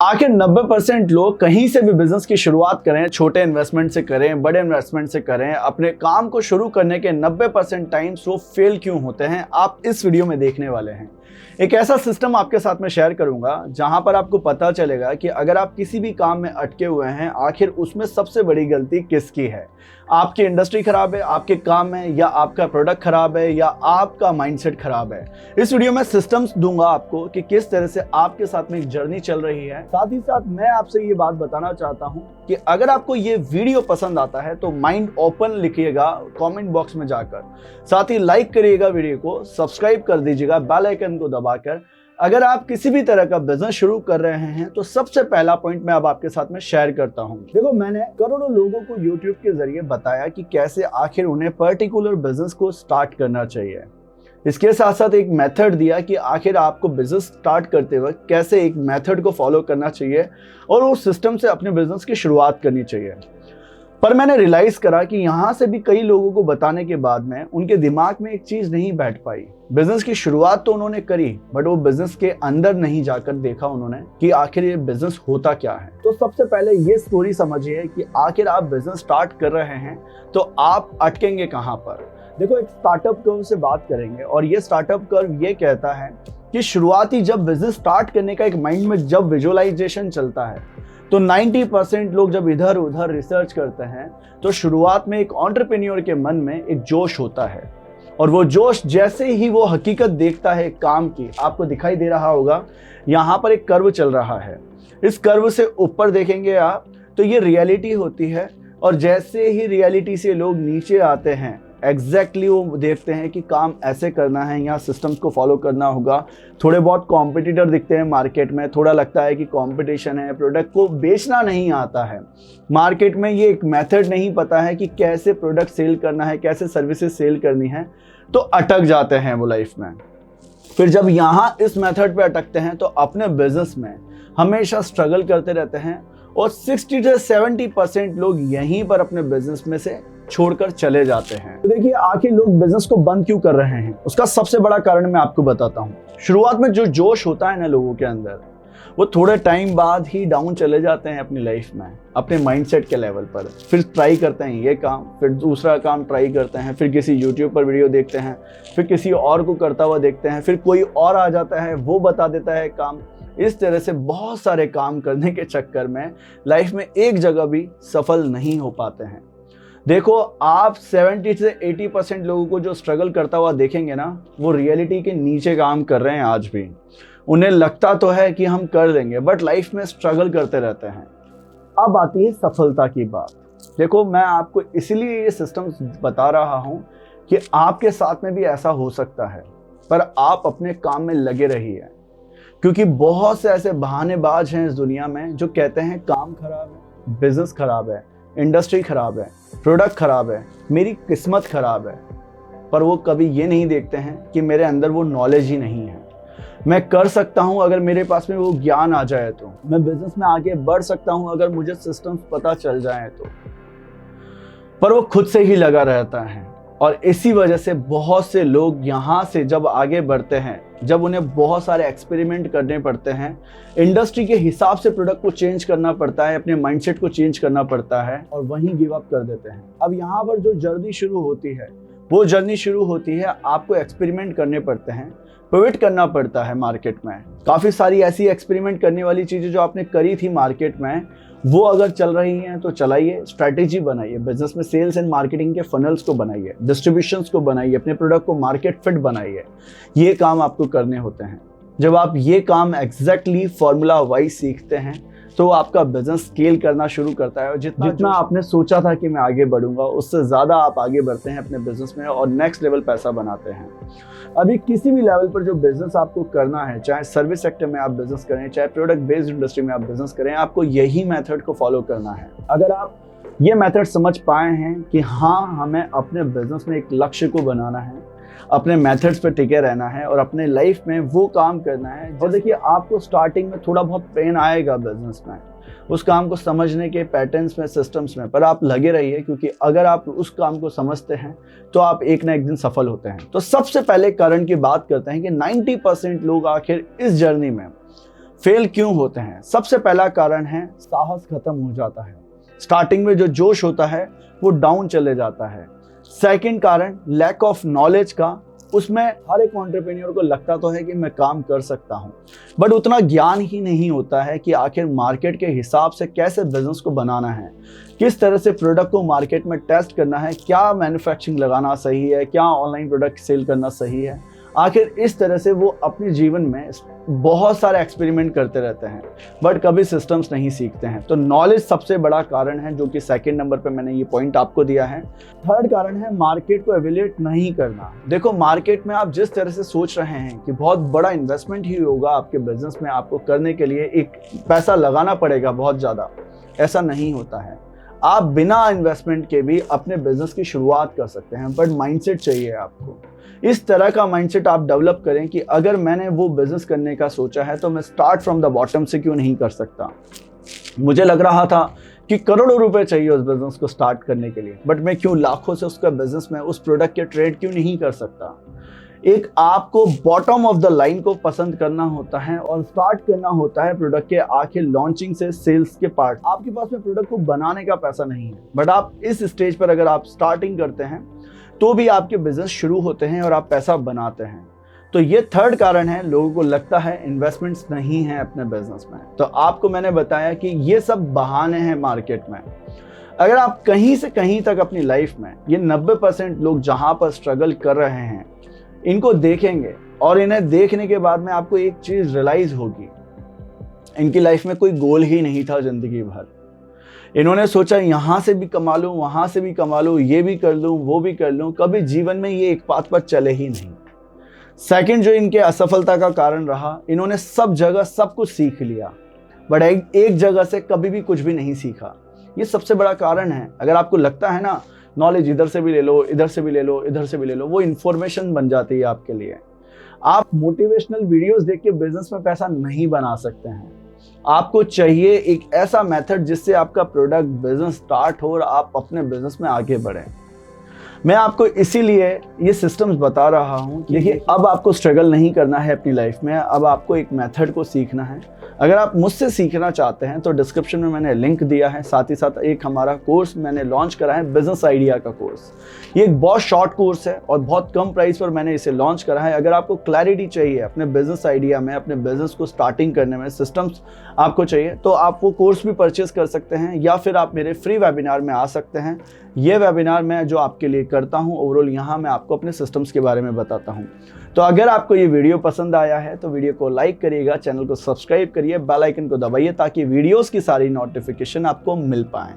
आखिर 90% लोग कहीं से भी बिजनेस की शुरुआत करें, छोटे इन्वेस्टमेंट से करें, बड़े इन्वेस्टमेंट से करें, अपने काम को शुरू करने के 90% टाइम्स वो फेल क्यों होते हैं, आप इस वीडियो में देखने वाले हैं। एक ऐसा सिस्टम आपके साथ में शेयर करूंगा जहां पर आपको पता चलेगा कि अगर आप किसी भी काम में अटके हुए हैं, आखिर उसमें सबसे बड़ी गलती किसकी है। आपकी इंडस्ट्री खराब है, आपके काम में, या आपका प्रोडक्ट खराब है, या आपका माइंडसेट खराब है। इस वीडियो में सिस्टम्स दूंगा आपको कि किस तरह से आपके साथ में एक जर्नी चल रही है। साथ ही साथ मैं आपसे ये बात बताना चाहता हूं कि अगर आपको ये वीडियो पसंद आता है तो माइंड ओपन लिखिएगा कमेंट बॉक्स में जाकर। साथ ही लाइक करिएगा वीडियो को, सब्सक्राइब कर दीजिएगा बेल आइकन को दबाकर। अगर आप किसी भी तरह का बिजनेस शुरू कर रहे हैं तो सबसे पहला पॉइंट मैं अब आपके साथ में शेयर करता हूं। देखो, मैंने करोड़ों लोगों को YouTube के जरिए बताया कि कैसे आखिर उन्हें पर्टिकुलर बिजनेस को स्टार्ट करना चाहिए। इसके साथ साथ एक मेथड दिया कि आखिर आपको बिजनेस स्टार्ट करते वक्त कैसे एक मेथड को फॉलो करना चाहिए और उस सिस्टम से अपने बिजनेस की शुरुआत करनी चाहिए। पर मैंने रियलाइज करा कि यहाँ से भी कई लोगों को बताने के बाद में उनके दिमाग में एक चीज नहीं बैठ पाई। बिजनेस की शुरुआत तो उन्होंने करी, बट वो बिजनेस के अंदर नहीं जाकर देखा उन्होंने कि आखिर ये बिजनेस होता क्या है। तो सबसे पहले ये स्टोरी समझिए कि आखिर आप बिजनेस स्टार्ट कर रहे हैं तो आप अटकेंगे कहाँ पर। देखो, एक स्टार्टअप कर्व से बात करेंगे और ये स्टार्टअप कर्व ये कहता है कि शुरुआती जब बिजनेस स्टार्ट करने का एक माइंड में जब विजुअलाइजेशन चलता है तो 90% लोग जब इधर उधर रिसर्च करते हैं तो शुरुआत में एक एंटरप्रेन्योर के मन में एक जोश होता है, और वो जोश जैसे ही वो हकीकत देखता है काम की, आपको दिखाई दे रहा होगा यहाँ पर एक कर्व चल रहा है। इस कर्व से ऊपर देखेंगे आप तो ये रियलिटी होती है, और जैसे ही रियलिटी से लोग नीचे आते हैं एग्जैक्टली वो देखते हैं कि काम ऐसे करना है, यहाँ सिस्टम्स को फॉलो करना होगा। थोड़े बहुत कॉम्पिटिटर दिखते हैं मार्केट में, थोड़ा लगता है कि कंपटीशन है, प्रोडक्ट को बेचना नहीं आता है, मार्केट में ये एक मेथड नहीं पता है कि कैसे प्रोडक्ट सेल करना है, कैसे सर्विसेज सेल करनी है, तो अटक जाते हैं वो लाइफ में। फिर जब यहाँ इस मेथड पे अटकते हैं तो अपने बिजनेस में हमेशा स्ट्रगल करते रहते हैं, और 60 से 70% लोग यहीं पर अपने बिजनेस में से छोड़कर चले जाते हैं। तो देखिए, आखिर लोग बिजनेस को बंद क्यों कर रहे हैं, उसका सबसे बड़ा कारण मैं आपको बताता हूँ। शुरुआत में जो जोश होता है ना लोगों के अंदर, वो थोड़े टाइम बाद ही डाउन चले जाते हैं अपनी लाइफ में, अपने माइंडसेट के लेवल पर। फिर ट्राई करते हैं ये काम, फिर दूसरा काम ट्राई करते हैं, फिर किसी यूट्यूब पर वीडियो देखते हैं, फिर किसी और को करता हुआ देखते हैं, फिर कोई और आ जाता है वो बता देता है काम। इस तरह से बहुत सारे काम करने के चक्कर में लाइफ में एक जगह भी सफल नहीं हो पाते हैं। देखो, आप 70 से 80% लोगों को जो स्ट्रगल करता हुआ देखेंगे ना, वो रियलिटी के नीचे काम कर रहे हैं आज भी। उन्हें लगता तो है कि हम कर देंगे, बट लाइफ में स्ट्रगल करते रहते हैं। अब आती है सफलता की बात। देखो, मैं आपको इसलिए ये सिस्टम बता रहा हूँ कि आपके साथ में भी ऐसा हो सकता है, पर आप अपने काम में लगे रहिए, क्योंकि बहुत से ऐसे बहानेबाज हैं इस दुनिया में जो कहते हैं काम खराब है, बिजनेस खराब है, इंडस्ट्री खराब है, प्रोडक्ट खराब है, मेरी किस्मत खराब है। पर वो कभी ये नहीं देखते हैं कि मेरे अंदर वो नॉलेज ही नहीं है। मैं कर सकता हूं अगर मेरे पास में वो ज्ञान आ जाए तो, मैं बिजनेस में आगे बढ़ सकता हूं अगर मुझे सिस्टम्स पता चल जाए तो। पर वो खुद से ही लगा रहता है, और इसी वजह से बहुत से लोग यहाँ से जब आगे बढ़ते हैं, जब उन्हें बहुत सारे एक्सपेरिमेंट करने पड़ते हैं, इंडस्ट्री के हिसाब से प्रोडक्ट को चेंज करना पड़ता है, अपने माइंडसेट को चेंज करना पड़ता है, और वहीं गिव अप कर देते हैं। अब यहाँ पर जो जर्नी शुरू होती है वो जर्नी शुरू होती है, आपको एक्सपेरिमेंट करने पड़ते हैं, पिवट करना पड़ता है मार्केट में। काफ़ी सारी ऐसी एक्सपेरिमेंट करने वाली चीज़ें जो आपने करी थी मार्केट में, वो अगर चल रही हैं तो चलाइए, स्ट्रैटेजी बनाइए, बिजनेस में सेल्स एंड मार्केटिंग के फनल्स को बनाइए, डिस्ट्रीब्यूशंस को बनाइए, अपने प्रोडक्ट को मार्केट फिट बनाइए। ये काम आपको करने होते हैं। जब आप ये काम एग्जैक्टली फॉर्मूला वाइज सीखते हैं तो आपका बिजनेस स्केल करना शुरू करता है, और जितना आपने सोचा था कि मैं आगे बढ़ूंगा, उससे ज़्यादा आप आगे बढ़ते हैं अपने बिजनेस में और नेक्स्ट लेवल पैसा बनाते हैं। अभी किसी भी लेवल पर जो बिजनेस आपको करना है, चाहे सर्विस सेक्टर में आप बिजनेस करें, चाहे प्रोडक्ट बेस्ड इंडस्ट्री में आप बिजनेस करें, आपको यही मेथड को फॉलो करना है। अगर आप ये मेथड समझ पाए हैं कि हाँ, हमें अपने बिजनेस में एक लक्ष्य को बनाना है, अपने मेथड्स पे टिके रहना है और अपने लाइफ में वो काम करना है। और देखिए, आपको स्टार्टिंग में थोड़ा बहुत पेन आएगा बिजनेस में, उस काम को समझने के पैटर्न्स में, सिस्टम्स में, पर आप लगे रहिए, क्योंकि अगर आप उस काम को समझते हैं तो आप एक ना एक दिन सफल होते हैं। तो सबसे पहले कारण की बात करते हैं कि 90% लोग आखिर इस जर्नी में फेल क्यों होते हैं? सबसे पहला कारण है साहस खत्म हो जाता है। स्टार्टिंग में जो जोश होता है वो डाउन चले जाता है। सेकंड कारण लैक ऑफ नॉलेज का। उसमें हर एक एंटरप्रेन्योर को लगता तो है कि मैं काम कर सकता हूं, बट उतना ज्ञान ही नहीं होता है कि आखिर मार्केट के हिसाब से कैसे बिजनेस को बनाना है, किस तरह से प्रोडक्ट को मार्केट में टेस्ट करना है, क्या मैन्युफैक्चरिंग लगाना सही है, क्या ऑनलाइन प्रोडक्ट सेल करना सही है। आखिर इस तरह से वो अपने जीवन में बहुत सारे एक्सपेरिमेंट करते रहते हैं, बट कभी सिस्टम्स नहीं सीखते हैं। तो नॉलेज सबसे बड़ा कारण है, जो कि सेकंड नंबर पे मैंने ये पॉइंट आपको दिया है। थर्ड कारण है मार्केट को एवेल्यूएट नहीं करना। देखो, मार्केट में आप जिस तरह से सोच रहे हैं कि बहुत बड़ा इन्वेस्टमेंट ही होगा आपके बिजनेस में, आपको करने के लिए एक पैसा लगाना पड़ेगा बहुत ज़्यादा, ऐसा नहीं होता है। आप बिना इन्वेस्टमेंट के भी अपने बिजनेस की शुरुआत कर सकते हैं, बट माइंडसेट चाहिए आपको। इस तरह का माइंडसेट आप डेवलप करें कि अगर मैंने वो बिजनेस करने का सोचा है तो मैं स्टार्ट फ्रॉम द बॉटम से क्यों नहीं कर सकता। मुझे लग रहा था कि करोड़ों रुपए चाहिए उस बिजनेस को स्टार्ट करने के लिए, बट मैं क्यों लाखों से उसका बिजनेस में उस प्रोडक्ट के ट्रेड क्यों नहीं कर सकता। एक आपको बॉटम ऑफ द लाइन को पसंद करना होता है और स्टार्ट करना होता है प्रोडक्ट के आखिर लॉन्चिंग से सेल्स के पार्ट। आपके पास में प्रोडक्ट को बनाने का पैसा नहीं है, बट आप इस स्टेज पर अगर आप स्टार्टिंग करते हैं तो भी आपके बिजनेस शुरू होते हैं और आप पैसा बनाते हैं। तो ये थर्ड कारण है, लोगों को लगता है इन्वेस्टमेंट्स नहीं है अपने बिजनेस में। तो आपको मैंने बताया कि ये सब बहाने हैं मार्केट में। अगर आप कहीं से कहीं तक अपनी लाइफ में ये 90% लोग जहां पर स्ट्रगल कर रहे हैं इनको देखेंगे, और इन्हें देखने के बाद में आपको एक चीज रियलाइज होगी, इनकी लाइफ में कोई गोल ही नहीं था जिंदगी भर। इन्होंने सोचा यहाँ से भी कमा लूँ, वहाँ से भी कमा लूँ, ये भी कर लूँ, वो भी कर लूँ, कभी जीवन में ये एक पाथ पर चले ही नहीं। सेकंड जो इनके असफलता का कारण रहा, इन्होंने सब जगह सब कुछ सीख लिया, बट एक जगह से कभी भी कुछ भी नहीं सीखा। ये सबसे बड़ा कारण है। अगर आपको लगता है ना नॉलेज इधर से भी ले लो, इधर से भी ले लो, इधर से भी ले लो, वो इन्फॉर्मेशन बन जाती है आपके लिए। आप मोटिवेशनल वीडियोस देख के बिजनेस में पैसा नहीं बना सकते हैं। आपको चाहिए एक ऐसा मेथड जिससे आपका प्रोडक्ट बिजनेस स्टार्ट हो और आप अपने बिजनेस में आगे बढ़ें। मैं आपको इसीलिए ये सिस्टम्स बता रहा हूँ। देखिए, अब आपको स्ट्रगल नहीं करना है अपनी लाइफ में, अब आपको एक मेथड को सीखना है। अगर आप मुझसे सीखना चाहते हैं तो डिस्क्रिप्शन में मैंने लिंक दिया है, साथ ही साथ एक हमारा कोर्स मैंने लॉन्च करा है, बिजनेस आइडिया का कोर्स। ये एक बहुत शॉर्ट कोर्स है और बहुत कम प्राइस पर मैंने इसे लॉन्च करा है। अगर आपको क्लैरिटी चाहिए अपने बिजनेस आइडिया में, अपने बिजनेस को स्टार्टिंग करने में, सिस्टम्स आपको चाहिए, तो आप वो कोर्स भी परचेज कर सकते हैं, या फिर आप मेरे फ्री वेबिनार में आ सकते हैं। ये वेबिनार मैं जो आपके लिए करता हूँ, ओवरऑल यहाँ मैं आपको अपने सिस्टम्स के बारे में बताता हूँ। तो अगर आपको ये वीडियो पसंद आया है तो वीडियो को लाइक करिएगा, चैनल को सब्सक्राइब करिए, बेल आइकन को दबाइए ताकि वीडियोस की सारी नोटिफिकेशन आपको मिल पाए।